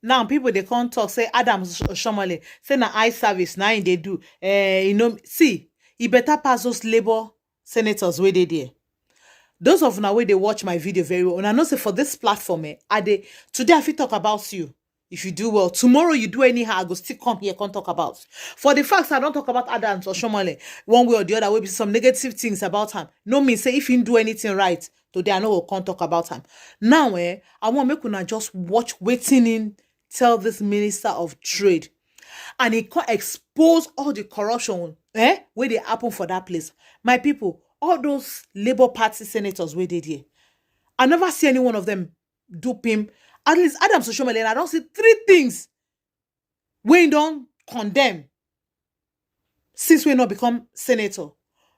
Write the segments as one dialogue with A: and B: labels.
A: Now people they can't talk, say Adams Oshomole, say na eye service, now they do. See, he better pass those labor senators where they there. Those of now where they watch my video very well. And I know say for this platform, today I fit talk about you. If you do well, tomorrow you do anyhow, I go still come here, can't talk about. For the facts, I don't talk about Adams or Oshomole one way or the other, will be some negative things about him. No mean say if he do anything right, today I know we can't talk about him. Now, I want make una just watch waiting in tell this minister of trade. And he can expose all the corruption where they happen for that place. My people, all those Labour Party senators where they did. I never see any one of them dupe him. At least Adams Oshomole, and I don't see 3 things we don't condemn since we not become senator.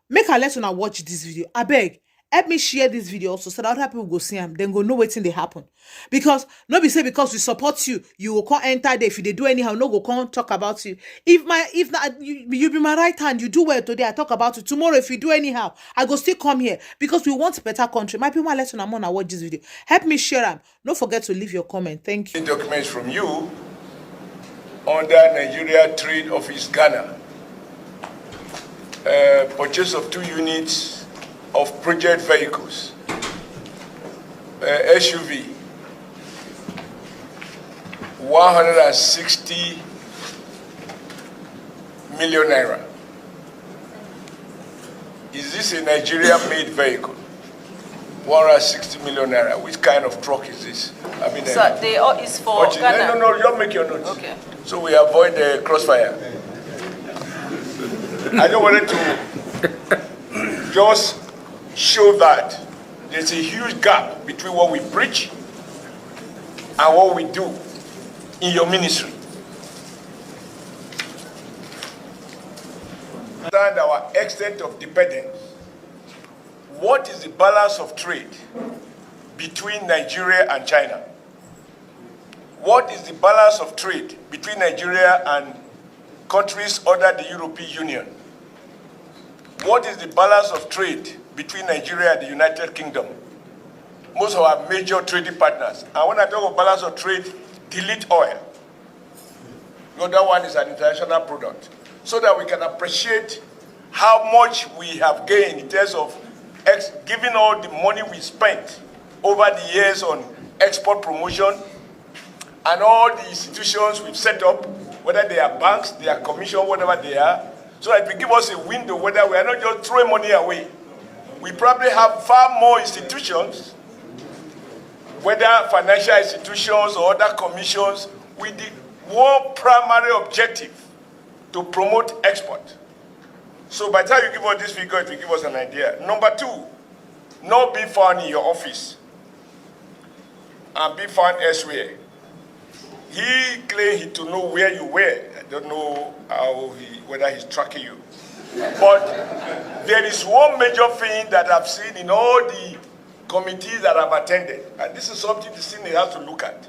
A: Make a let una watch this video. I beg, help me share this video also so that other people go see them, then go know what's in they happen. Because no be say because we support you, you will come enter there. If you they do anyhow, no go come talk about you. If not, you be my right hand, you do well today, I talk about you. Tomorrow, if you do anyhow, I go still come here because we want a better country. My people, let una wanna watch this video. Help me share them. Don't forget to leave your comment. Thank you.
B: Documents from you under Nigeria Trade Office Ghana. Purchase of 2 units of project vehicles, SUV, 160 million naira. Is this a Nigeria-made vehicle? 160 million naira. Which kind of truck is this? I mean,
C: so it's for Ghana.
B: No, you make your notes.
C: Okay.
B: So we avoid the crossfire. I don't want to just show that there's a huge gap between what we preach and what we do in your ministry. Understand our extent of dependence. What is the balance of trade between Nigeria and China? What is the balance of trade between Nigeria and countries under the European Union? What is the balance of trade between Nigeria and the United Kingdom? Most of our major trading partners. And when I talk about balance of trade, delete oil. The other one is an international product. So that we can appreciate how much we have gained in terms of giving all the money we spent over the years on export promotion and all the institutions we've set up, whether they are banks, they are commission, whatever they are, so that it will give us a window whether we are not just throwing money away. We probably have far more institutions, whether financial institutions or other commissions, with the one primary objective to promote export. So by the time you give us this figure, it will give us an idea. Number 2, not be found in your office and be found elsewhere. He claimed to know where you were. I don't know whether he's tracking you. But there is one major thing that I've seen in all the committees that I've attended, and this is something the Senate has to look at.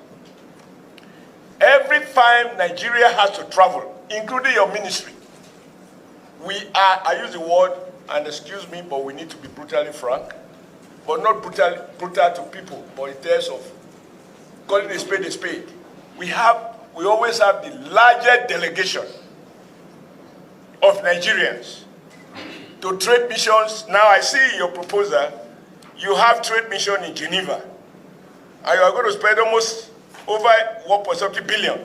B: Every time Nigeria has to travel, including your ministry, I use the word, and excuse me, but we need to be brutally frank, but not brutal to people, but in terms of calling a spade a spade. We always have the largest delegation of Nigerians to trade missions. Now I see in your proposal, you have trade mission in Geneva, and you are going to spend almost over 1.7 billion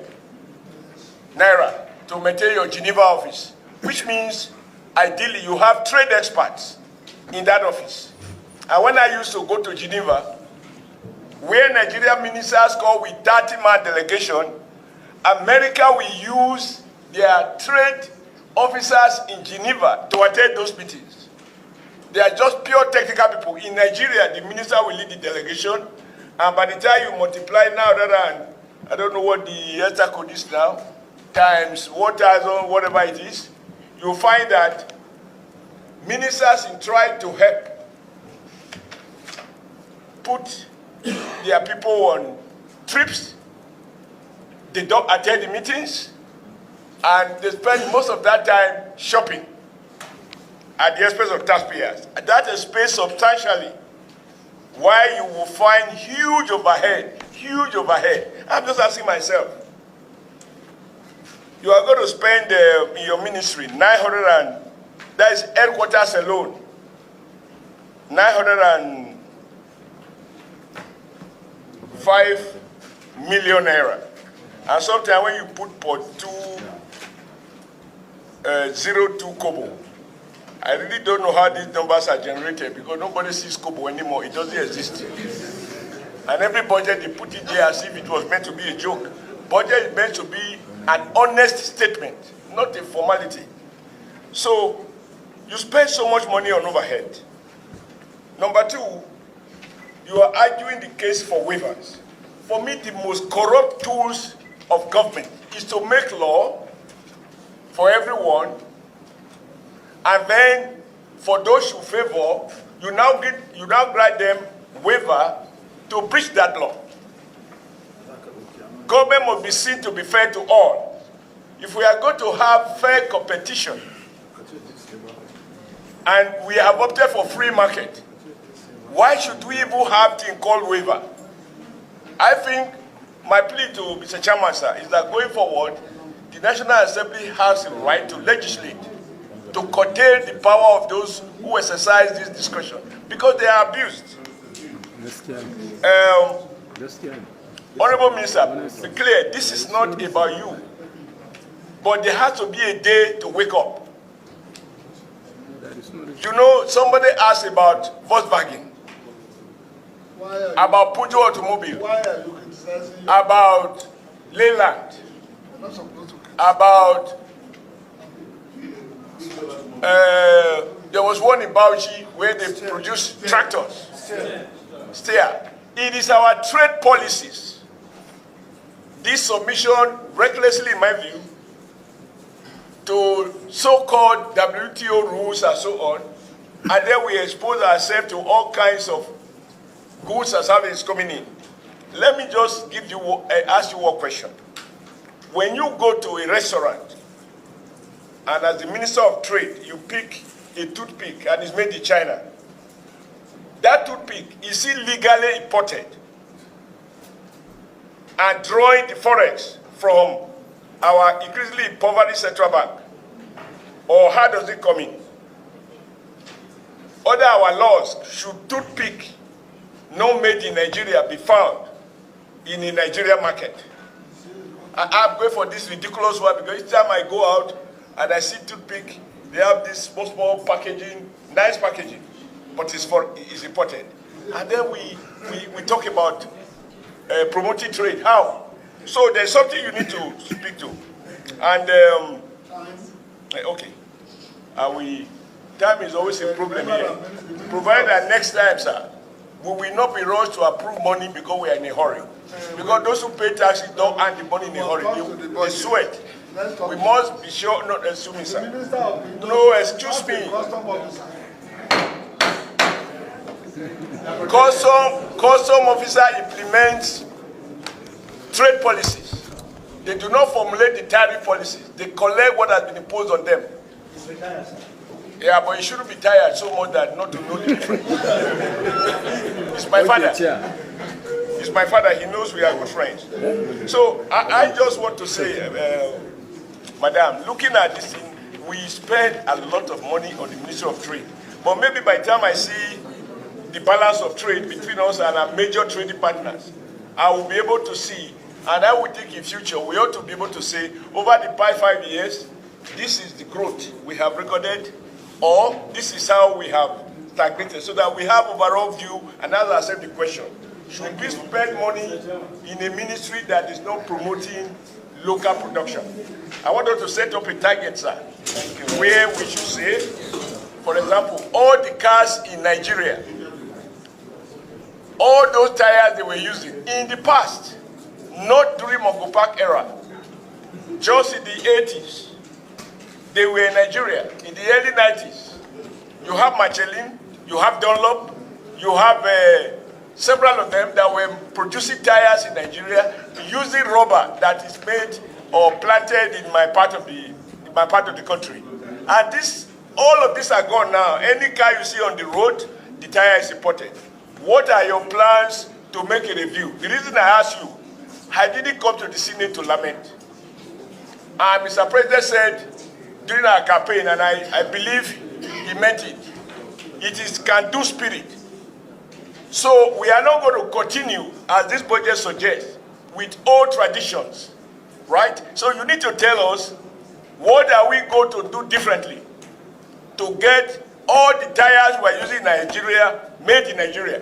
B: naira to maintain your Geneva office, which means ideally you have trade experts in that office. And when I used to go to Geneva, where Nigerian ministers go with 30-man delegation, America will use their trade officers in Geneva to attend those meetings. They are just pure technical people. In Nigeria, the minister will lead the delegation, and by the time you multiply now, I don't know what the ETA code is now, times 1,000, whatever it is, you'll find that ministers in trying to help put their people on trips, they don't attend the meetings, and they spend most of that time shopping at the expense of taxpayers. That is paid substantially, while you will find huge overhead. I'm just asking myself, You are going to spend in your ministry 900 and, that is headquarters alone, 905 million naira. And sometimes when you put for 202 kobo, I really don't know how these numbers are generated because nobody sees kobo anymore. It doesn't exist. And every budget they put it there as if it was meant to be a joke. Budget is meant to be an honest statement, not a formality. So you spend so much money on overhead. Number two, you are arguing the case for waivers. For me, the most corrupt tools of government is to make law for everyone, and then for those you favor, you now grant them waiver to breach that law. Government must be seen to be fair to all. If we are going to have fair competition, and we have opted for free market, why should we even have thing called waiver? I think my plea to Mr. Chairman, sir, is that going forward, the National Assembly has a right to legislate, to curtail the power of those who exercise this discretion, because they are abused. Honorable Minister, be clear, this is not about you, but there has to be a day to wake up. You know, somebody asked about Volkswagen, about Peugeot Automobile, about Leyland, about there was one in Bauchi where they produce tractors. Steer. It is our trade policies. This submission, recklessly in my view, to so-called WTO rules and so on, and then we expose ourselves to all kinds of goods and services coming in. Let me just ask you one question. When you go to a restaurant, and as the Minister of Trade, you pick a toothpick and it's made in China, that toothpick is illegally imported and drawing the forex from our increasingly impoverished central bank? Or how does it come in? Under our laws, should toothpick not made in Nigeria be found in the Nigerian market? I'm going for this ridiculous one because each time I go out and I see toothpick, they have this small packaging, nice packaging, but it's imported. And then we talk about promoting trade. How? So there's something you need to speak to. And okay, time is always a problem here. Provided that next time, sir, we will not be rushed to approve money because we are in a hurry. Because those who pay taxes don't earn the money in a hurry. They sweat. We must be sure, not assuming, sir. No, excuse me. Custom officer implements trade policies. They do not formulate the tariff policies. They collect what has been imposed on them. Yeah, but you shouldn't be tired so much that not to know the difference. It's my father. It's my father. He knows we are good friends. So I just want to say, Madam, looking at this thing, we spend a lot of money on the Ministry of Trade. But maybe by the time I see the balance of trade between us and our major trading partners, I will be able to see, and I would think in future, we ought to be able to say, over the past 5 years, this is the growth we have recorded, or this is how we have stagnated, so that we have overall view, and as I said the question, should we spend money in a ministry that is not promoting local production? I want us to set up a target, sir, where we should say, for example, all the cars in Nigeria, all those tires they were using in the past, not during Mongo Park era, just in the 80s, they were in Nigeria. In the early 90s, you have Michelin, you have Dunlop, you have several of them that were producing tires in Nigeria using rubber that is made or planted in my part of the country. And all of these are gone now. Any car you see on the road, the tire is imported. What are your plans to make a review? The reason I ask you, I didn't come to the Senate to lament. And Mr. President said during our campaign, and I believe he meant it, it is can-do spirit. So we are not going to continue, as this budget suggests, with old traditions, right? So you need to tell us, what are we going to do differently to get all the tires we're using in Nigeria made in Nigeria?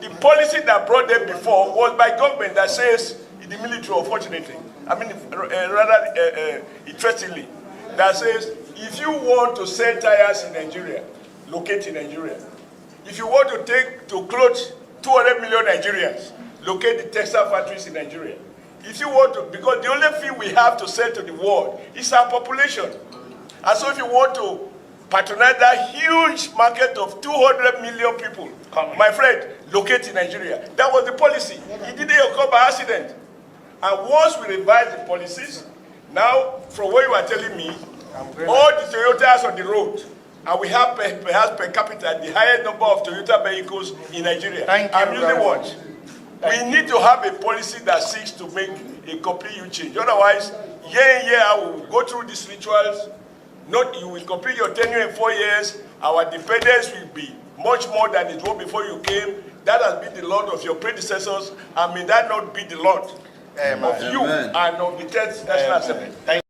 B: The policy that brought them before was by government that says, in the military, unfortunately, rather interestingly, that says, if you want to sell tires in Nigeria, locate in Nigeria. If you want to clothe 200 million Nigerians, locate the textile factories in Nigeria. If you want to, because the only thing we have to sell to the world is our population. And so if you want to patronize that huge market of 200 million people, my friend, locate in Nigeria. That was the policy. It didn't occur by accident. And once we revise the policies, now, from what you are telling me, all the Toyotas on the road, and we have perhaps per capita the highest number of Toyota vehicles in Nigeria. I'm using what? We need to have a policy that seeks to make a complete huge change. Otherwise, year in, year out, we will go through these rituals. You will complete your tenure in 4 years. Our dependence will be much more than it was before you came. That has been the lot of your predecessors, and may that not be the lot of you and of the 10th National Assembly.